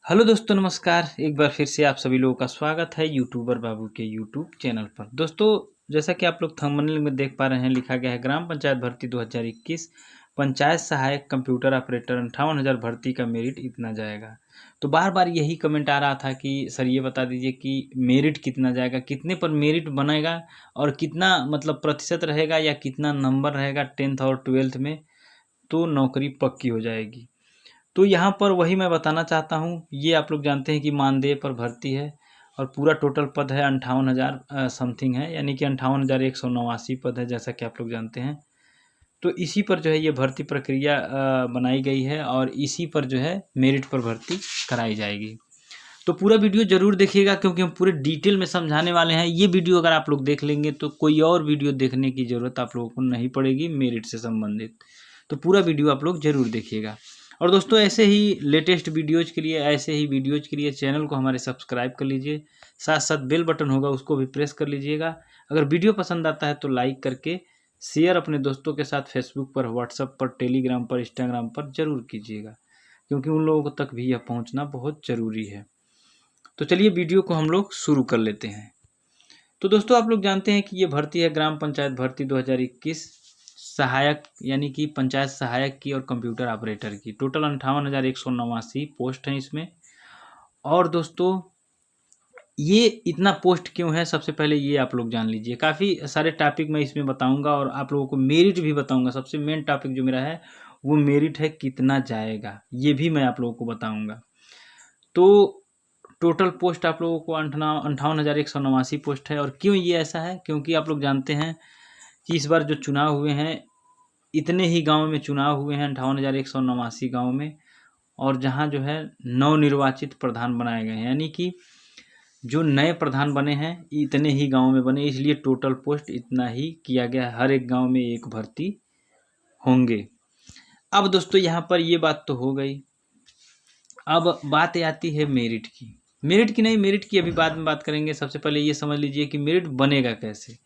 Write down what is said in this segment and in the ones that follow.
Hello दोस्तों, नमस्कार। एक बार फिर से आप सभी लोगों का स्वागत है यूट्यूबर बाबू के यूट्यूब चैनल पर। दोस्तों, जैसा कि आप लोग थंबनेल में देख पा रहे हैं, लिखा गया है ग्राम पंचायत भर्ती 2021 पंचायत सहायक कंप्यूटर ऑपरेटर 58,000 भर्ती का मेरिट इतना जाएगा। तो बार बार यही कमेंट आ रहा था कि सर ये बता दीजिए कि मेरिट कितना जाएगा, कितने पर मेरिट बनेगा और कितना मतलब प्रतिशत रहेगा या कितना नंबर रहेगा 10th और 12th में तो नौकरी पक्की हो जाएगी। तो यहाँ पर वही मैं बताना चाहता हूँ। ये आप लोग जानते हैं कि मानदेय पर भर्ती है और पूरा टोटल पद है 58,000 समथिंग है, यानी कि 58,189 पद है, जैसा कि आप लोग जानते हैं। तो इसी पर जो है ये भर्ती प्रक्रिया बनाई गई है और इसी पर जो है मेरिट पर भर्ती कराई जाएगी। तो पूरा वीडियो ज़रूर देखिएगा, क्योंकि हम पूरे डिटेल में समझाने वाले हैं। ये वीडियो अगर आप लोग देख लेंगे तो कोई और वीडियो देखने की ज़रूरत आप लोगों को नहीं पड़ेगी मेरिट से संबंधित। तो पूरा वीडियो आप लोग ज़रूर देखिएगा। और दोस्तों, ऐसे ही लेटेस्ट वीडियोज़ के लिए, ऐसे ही वीडियोज़ के लिए चैनल को हमारे सब्सक्राइब कर लीजिए। साथ साथ बेल बटन होगा, उसको भी प्रेस कर लीजिएगा। अगर वीडियो पसंद आता है तो लाइक करके शेयर अपने दोस्तों के साथ फेसबुक पर, व्हाट्सएप पर, टेलीग्राम पर, इंस्टाग्राम पर ज़रूर कीजिएगा, क्योंकि उन लोगों तक भी यह पहुंचना बहुत ज़रूरी है। तो चलिए वीडियो को हम लोग शुरू कर लेते हैं। तो दोस्तों, आप लोग जानते हैं कि ये भर्ती है ग्राम पंचायत भर्ती 2021 सहायक, यानी कि पंचायत सहायक की और कंप्यूटर ऑपरेटर की। टोटल 58,189 पोस्ट हैं इसमें। और दोस्तों, ये इतना पोस्ट क्यों है, सबसे पहले ये आप लोग जान लीजिए। काफ़ी सारे टॉपिक मैं इसमें बताऊंगा और आप लोगों को मेरिट भी बताऊंगा। सबसे मेन टॉपिक जो मेरा है वो मेरिट है, कितना जाएगा ये भी मैं आप लोगों को बताऊंगा। तो टोटल पोस्ट आप लोगों को 58,189 पोस्ट है। और क्यों ये ऐसा है, क्योंकि आप लोग जानते हैं कि इस बार जो चुनाव हुए हैं, इतने ही गांव में चुनाव हुए हैं, 58,189 गाँव में। और जहां जो है नवनिर्वाचित प्रधान बनाए गए हैं, यानी कि जो नए प्रधान बने हैं इतने ही गांव में बने, इसलिए टोटल पोस्ट इतना ही किया गया है। हर एक गांव में एक भर्ती होंगे। अब दोस्तों, यहाँ पर ये बात तो हो गई। अब बात आती है मेरिट की। मेरिट की अभी बाद में बात करेंगे। सबसे पहले ये समझ लीजिए कि मेरिट बनेगा कैसे।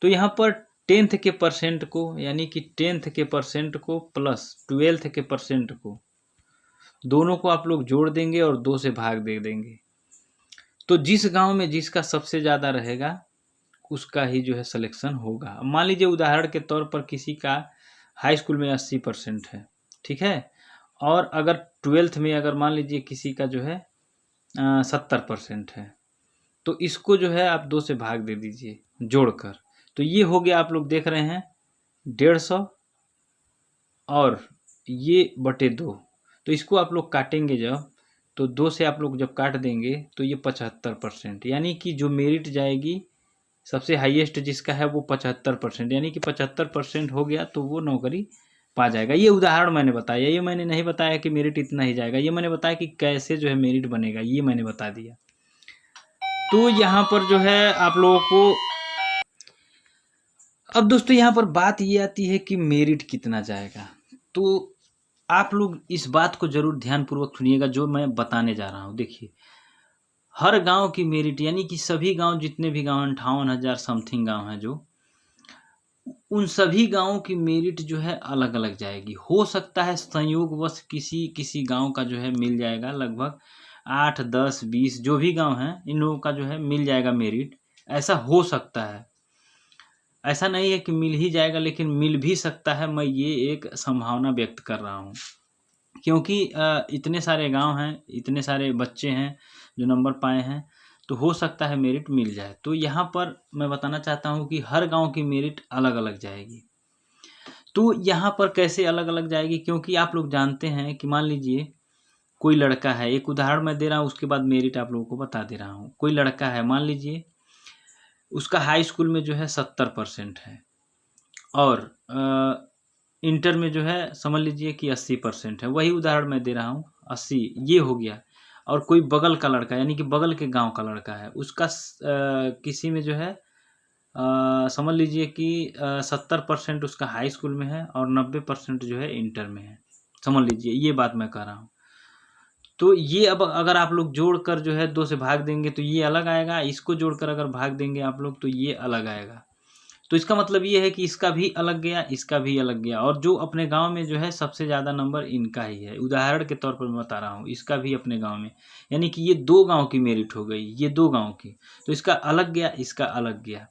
तो यहाँ पर 10th के परसेंट को, यानी कि 10th के परसेंट को प्लस 12th के परसेंट को, दोनों को आप लोग जोड़ देंगे और 2 से भाग दे देंगे। तो जिस गांव में जिसका सबसे ज़्यादा रहेगा उसका ही जो है सिलेक्शन होगा। मान लीजिए उदाहरण के तौर पर किसी का हाई स्कूल में 80% है, ठीक है, और अगर 12th में अगर मान लीजिए किसी का जो है 70% है, तो इसको जो है आप 2 से भाग दे दीजिए जोड़कर। तो ये हो गया, आप लोग देख रहे हैं 150 और ये बटे 2। तो इसको आप लोग काटेंगे जब, तो 2 से आप लोग जब काट देंगे तो ये 75%, यानी कि जो मेरिट जाएगी सबसे हाईएस्ट जिसका है वो 75%, यानी कि 75% हो गया तो वो नौकरी पा जाएगा। ये उदाहरण मैंने बताया, ये मैंने नहीं बताया कि मेरिट इतना ही जाएगा। ये मैंने बताया कि कैसे जो है मेरिट बनेगा, ये मैंने बता दिया। तो यहाँ पर जो है आप लोगों को, अब दोस्तों यहाँ पर बात ये आती है कि मेरिट कितना जाएगा। तो आप लोग इस बात को जरूर ध्यानपूर्वक सुनिएगा जो मैं बताने जा रहा हूँ। देखिए, हर गांव की मेरिट, यानी कि सभी गांव, जितने भी गांव 58,000 समथिंग गांव हैं, जो उन सभी गांवों की मेरिट जो है अलग अलग जाएगी। हो सकता है संयोगवश किसी किसी गांव का जो है मिल जाएगा, लगभग 8, 10, 20 जो भी गांव हैं इन लोगों का जो है मिल जाएगा मेरिट। ऐसा हो सकता है, ऐसा नहीं है कि मिल ही जाएगा, लेकिन मिल भी सकता है। मैं ये एक संभावना व्यक्त कर रहा हूँ, क्योंकि इतने सारे गांव हैं, इतने सारे बच्चे हैं जो नंबर पाए हैं, तो हो सकता है मेरिट मिल जाए। तो यहाँ पर मैं बताना चाहता हूँ कि हर गांव की मेरिट अलग अलग जाएगी। तो यहाँ पर कैसे अलग अलग जाएगी, क्योंकि आप लोग जानते हैं कि मान लीजिए कोई लड़का है, एक उदाहरण मैं दे रहा हूँ, उसके बाद मेरिट आप लोगों को बता दे रहा हूँ। कोई लड़का है, मान लीजिए उसका हाई स्कूल में जो है 70% है और इंटर में जो है समझ लीजिए कि 80% है। वही उदाहरण मैं दे रहा हूँ, 80 ये हो गया। और कोई बगल का लड़का, यानी कि बगल के गांव का लड़का है, उसका किसी में जो है समझ लीजिए कि 70% उसका हाई स्कूल में है और 90% जो है इंटर में है। समझ लीजिए, ये बात मैं कह रहा हूँ। तो ये अब अगर आप लोग जोड़कर जो है 2 से भाग देंगे तो ये अलग आएगा, इसको जोड़कर अगर भाग देंगे आप लोग तो ये अलग आएगा। तो इसका मतलब ये है कि इसका भी अलग गया, इसका भी अलग गया, और जो अपने गांव में जो है सबसे ज़्यादा नंबर इनका ही है। उदाहरण के तौर पर मैं बता रहा हूँ, इसका भी अपने गांव में, यानी कि ये 2 गांव की मेरिट हो गई, ये 2 गांव की, तो इसका अलग गया, इसका अलग गया।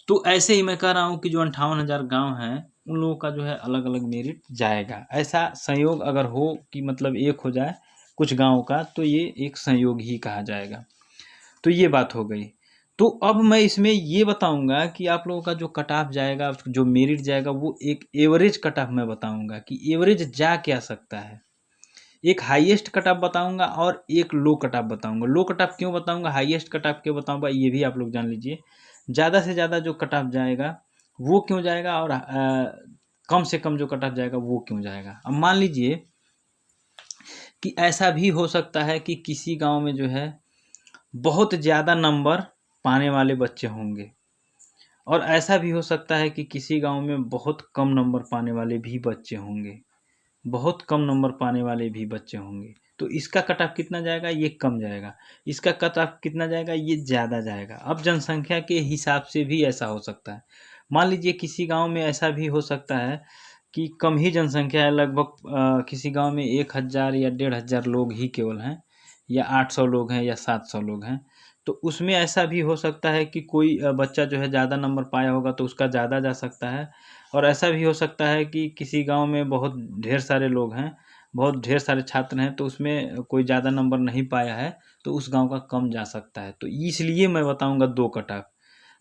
तो ऐसे ही मैं कह रहा हूँ कि जो 58,000 गाँव हैं, उन लोगों का जो है अलग-अलग मेरिट जाएगा। ऐसा संयोग अगर हो कि मतलब एक हो जाए कुछ गाँव का, तो ये एक संयोग ही कहा जाएगा। तो ये बात हो गई। तो अब मैं इसमें ये बताऊँगा कि आप लोगों का जो कट ऑफ जाएगा, जो मेरिट जाएगा, वो एक एवरेज कट ऑफ मैं बताऊँगा कि एवरेज जा क्या सकता है। एक हाईएस्ट कट ऑफ बताऊँगा और एक लो कट ऑफ बताऊँगा। लो कट ऑफ क्यों बताऊँगा, हाईएस्ट कट ऑफ क्यों बताऊँगा, ये भी आप लोग जान लीजिए। ज़्यादा से ज़्यादा जो कट ऑफ जाएगा वो क्यों जाएगा, और कम से कम जो कट ऑफ जाएगा वो क्यों जाएगा। अब मान लीजिए कि ऐसा भी हो सकता है कि किसी गाँव में जो है बहुत ज़्यादा नंबर पाने वाले बच्चे होंगे, और ऐसा भी हो सकता है कि किसी गांव में बहुत कम नंबर पाने वाले भी बच्चे होंगे, बहुत कम नंबर पाने वाले भी बच्चे होंगे। तो इसका कट ऑफ कितना जाएगा, ये कम जाएगा। इसका कट ऑफ कितना जाएगा, ये ज़्यादा जाएगा। अब जनसंख्या के हिसाब से भी ऐसा हो सकता है। मान लीजिए किसी गांव में ऐसा भी हो सकता है कि कम ही जनसंख्या है, लगभग किसी गांव में 1,000 या 1,500 लोग ही केवल हैं, या 800 लोग हैं, या 700 लोग हैं। तो उसमें ऐसा भी हो सकता है कि कोई बच्चा जो है ज़्यादा नंबर पाया होगा तो उसका ज़्यादा जा सकता है, और ऐसा भी हो सकता है कि किसी गांव में बहुत ढेर सारे लोग हैं, बहुत ढेर सारे छात्र हैं, तो उसमें कोई ज़्यादा नंबर नहीं पाया है, तो उस गांव का कम जा सकता है। तो इसलिए मैं बताऊंगा 2 कट ऑफ।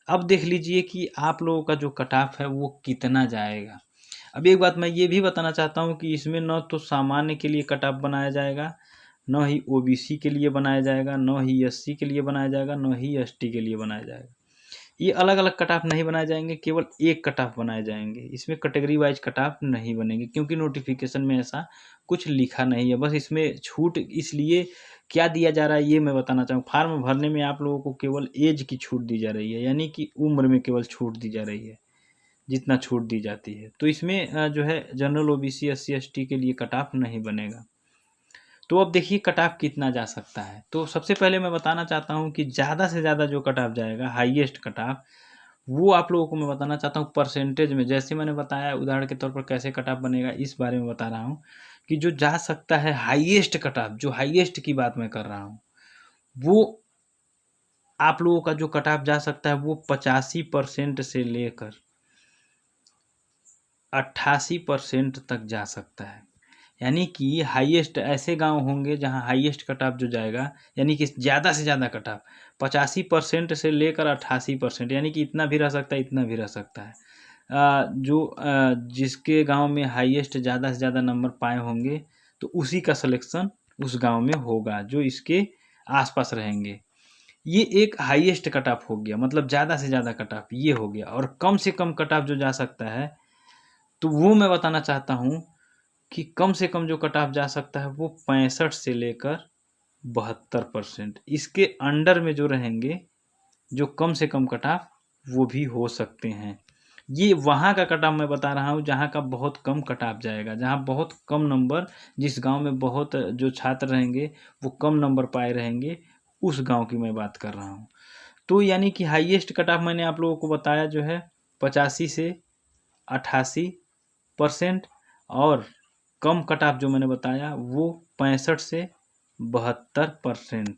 अब देख लीजिए कि आप लोगों का जो कट ऑफ है वो कितना जाएगा। अब एक बात मैं ये भी बताना चाहता हूँ कि इसमें न तो सामान्य के लिए कट ऑफ बनाया जाएगा, न ही ओबीसी के लिए बनाया जाएगा, न ही एससी के लिए बनाया जाएगा, न ही एसटी के लिए बनाया जाएगा। ये अलग अलग कट ऑफ नहीं बनाए जाएंगे, केवल एक कट ऑफ बनाए जाएंगे। इसमें कैटेगरी वाइज कट ऑफ नहीं बनेंगे, क्योंकि नोटिफिकेशन में ऐसा कुछ लिखा नहीं है। बस इसमें छूट इसलिए क्या दिया जा रहा है ये मैं बताना चाहूँ। फॉर्म भरने में आप लोगों को केवल एज की छूट दी जा रही है, यानी कि उम्र में केवल छूट दी जा रही है, जितना छूट दी जाती है। तो इसमें जो है जनरल, ओबीसी, एससी, एसटी के लिए कट ऑफ नहीं बनेगा। तो अब देखिए कट ऑफ कितना जा सकता है। तो सबसे पहले मैं बताना चाहता हूँ कि ज़्यादा से ज़्यादा जो कट ऑफ जाएगा, हाईएस्ट कट ऑफ, वो आप लोगों को मैं बताना चाहता हूँ परसेंटेज में। जैसे मैंने बताया उदाहरण के तौर पर कैसे कट ऑफ बनेगा, इस बारे में बता रहा हूँ कि जो जा सकता है हाईएस्ट कट ऑफ, जो हाईएस्ट की बात मैं कर रहा हूँ, वो आप लोगों का जो कट ऑफ जा सकता है वो 85% से लेकर 88% तक जा सकता है। यानी कि हाईएस्ट ऐसे गांव होंगे जहां हाईएस्ट कट ऑफ जो जाएगा, यानी कि ज़्यादा से ज़्यादा कट ऑफ 85% से लेकर 88%, यानी कि इतना भी रह सकता है, इतना भी रह सकता है। जिसके गांव में हाईएस्ट ज़्यादा से ज़्यादा नंबर पाए होंगे, तो उसी का सिलेक्शन उस गांव में होगा जो इसके आसपास रहेंगे। ये एक हाईएस्ट कट ऑफ हो गया, मतलब ज़्यादा से ज़्यादा कट ऑफ ये हो गया। और कम से कम कट ऑफ जो जा सकता है, तो वो मैं बताना चाहता हूँ कि कम से कम जो कट ऑफ जा सकता है वो 65 से लेकर 72%। इसके अंडर में जो रहेंगे, जो कम से कम कट ऑफ, वो भी हो सकते हैं। ये वहाँ का कट ऑफ मैं बता रहा हूँ जहाँ का बहुत कम कट ऑफ जाएगा, जहाँ बहुत कम नंबर, जिस गांव में बहुत जो छात्र रहेंगे वो कम नंबर पाए रहेंगे, उस गांव की मैं बात कर रहा हूँ। तो यानी कि हाईएस्ट कट ऑफ मैंने आप लोगों को बताया जो है 85 से 88%, और कम कट ऑफ जो मैंने बताया वो 65 से 72%।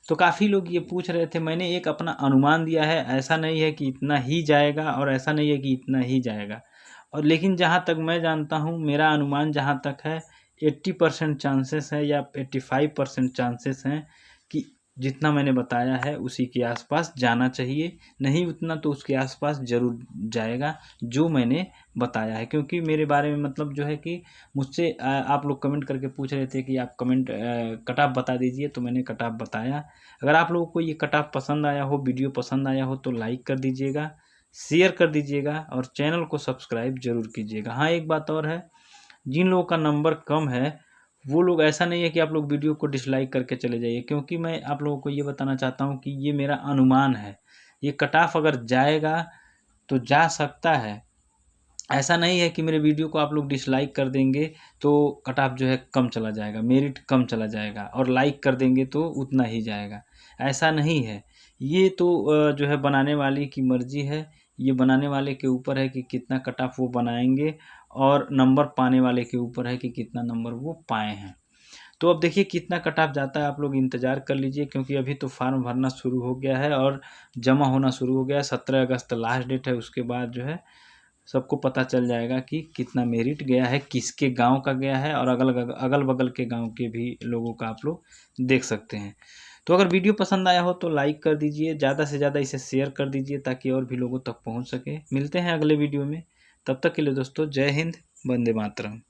तो काफ़ी लोग ये पूछ रहे थे, मैंने एक अपना अनुमान दिया है, ऐसा नहीं है कि इतना ही जाएगा और ऐसा नहीं है कि इतना ही जाएगा। और लेकिन जहाँ तक मैं जानता हूँ, मेरा अनुमान जहाँ तक है 80% चांसेस है या 85% चांसेस हैं कि जितना मैंने बताया है उसी के आसपास जाना चाहिए। नहीं उतना तो उसके आसपास ज़रूर जाएगा जो मैंने बताया है। क्योंकि मेरे बारे में मतलब जो है कि मुझसे आप लोग कमेंट करके पूछ रहे थे कि आप कट ऑफ बता दीजिए, तो मैंने कट ऑफ बताया। अगर आप लोगों को ये कट ऑफ पसंद आया हो, वीडियो पसंद आया हो, तो लाइक कर दीजिएगा, शेयर कर दीजिएगा और चैनल को सब्सक्राइब जरूर कीजिएगा। हाँ, एक बात और है, जिन लोगों का नंबर कम है वो लोग, ऐसा नहीं है कि आप लोग वीडियो को डिसलाइक करके चले जाइए, क्योंकि मैं आप लोगों को ये बताना चाहता हूँ कि ये मेरा अनुमान है। ये कट ऑफ अगर जाएगा तो जा सकता है, ऐसा नहीं है कि मेरे वीडियो को आप लोग डिसलाइक कर देंगे तो कट ऑफ जो है कम चला जाएगा, मेरिट कम चला जाएगा, और लाइक कर देंगे तो उतना ही जाएगा, ऐसा नहीं है। ये तो जो है बनाने वाले की मर्जी है, ये बनाने वाले के ऊपर है कि कितना कट ऑफ वो बनाएंगे, और नंबर पाने वाले के ऊपर है कि कितना नंबर वो पाए हैं। तो अब देखिए कितना कट ऑफ जाता है, आप लोग इंतज़ार कर लीजिए, क्योंकि अभी तो फार्म भरना शुरू हो गया है और जमा होना शुरू हो गया है। 17 अगस्त लास्ट डेट है, उसके बाद जो है सबको पता चल जाएगा कि कितना मेरिट गया है, किसके गांव का गया है, और अगल बगल के गांव के भी लोगों का आप लोग देख सकते हैं। तो अगर वीडियो पसंद आया हो तो लाइक कर दीजिए, ज़्यादा से ज़्यादा इसे शेयर कर दीजिए ताकि और भी लोगों तक पहुंच सके। मिलते हैं अगले वीडियो में, तब तक के लिए दोस्तों जय हिंद, वंदे मातरम।